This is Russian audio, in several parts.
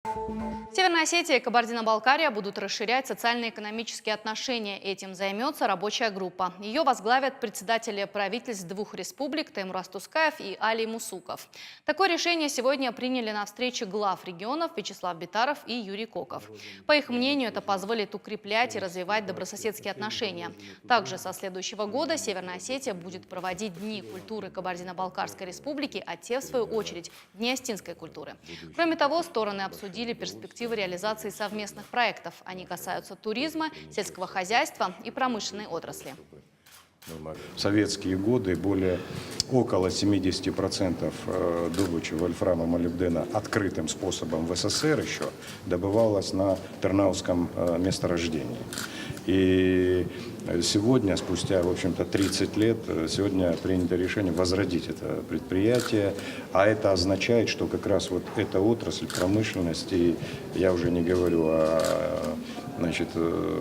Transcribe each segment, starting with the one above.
Северная Осетия и Кабардино-Балкария будут расширять социально-экономические отношения. Этим займется рабочая группа. Ее возглавят председатели правительств двух республик Таймураз Тускаев и Алий Мусуков. Такое решение сегодня приняли на встрече глав регионов Вячеслав Битаров и Юрий Коков. По их мнению, это позволит укреплять и развивать добрососедские отношения. Также со следующего года Северная Осетия будет проводить Дни культуры Кабардино-Балкарской республики, а те, в свою очередь, Дни остинской культуры. Кроме того, стороны обсудили перспективы реализации совместных проектов. Они касаются туризма, сельского хозяйства и промышленной отрасли. В советские годы около 70% добычи вольфрама молибдена открытым способом в СССР еще добывалось на Тырнауском месторождении. И сегодня, спустя, в общем-то, 30 лет, сегодня принято решение возродить это предприятие, а это означает, что как раз вот эта отрасль промышленности, я уже не говорю о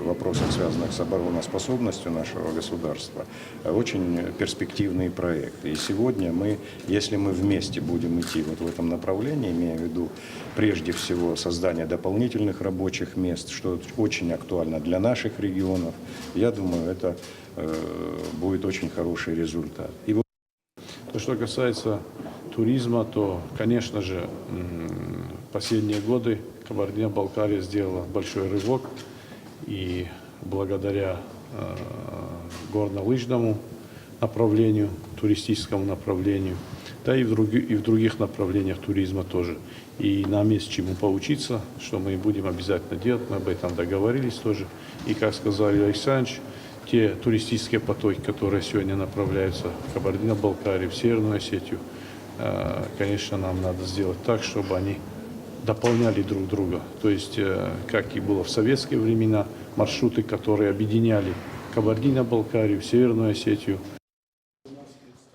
вопросах, связанных с обороноспособностью нашего государства, очень перспективные проекты. И сегодня если мы вместе будем идти вот в этом направлении, имея в виду прежде всего создание дополнительных рабочих мест, что очень актуально для наших регионов, я думаю, это будет очень хороший результат. То, что касается туризма, то, конечно же, последние годы Кабардино-Балкария сделала большой рывок, и благодаря горнолыжному направлению, туристическому направлению, да и в других направлениях туризма тоже. И нам есть чему поучиться, что мы будем обязательно делать, мы об этом договорились тоже. И, как сказал Александр, те туристические потоки, которые сегодня направляются в Кабардино-Балкарию, в Северную Осетию, конечно, нам надо сделать так, чтобы они дополняли друг друга. То есть, как и было в советские времена, маршруты, которые объединяли Кабардино-Балкарию, Северную Осетию.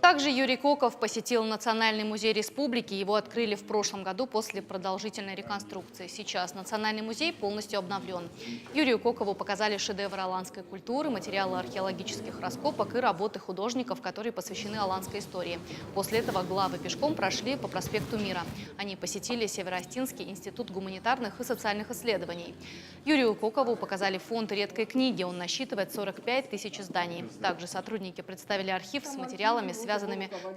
Также Юрий Коков посетил Национальный музей республики. Его открыли в прошлом году после продолжительной реконструкции. Сейчас Национальный музей полностью обновлен. Юрию Кокову показали шедевры аланской культуры, материалы археологических раскопок и работы художников, которые посвящены аланской истории. После этого главы пешком прошли по проспекту Мира. Они посетили Североостинский институт гуманитарных и социальных исследований. Юрию Кокову показали фонд редкой книги. Он насчитывает 45 тысяч изданий. Также сотрудники представили архив с материалами, связанными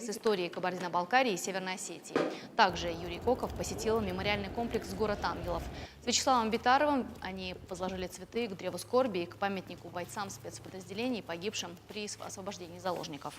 с историей Кабардино-Балкарии и Северной Осетии. Также Юрий Коков посетил мемориальный комплекс «Город ангелов». С Вячеславом Битаровым они возложили цветы к древу скорби и к памятнику бойцам спецподразделений, погибшим при освобождении заложников.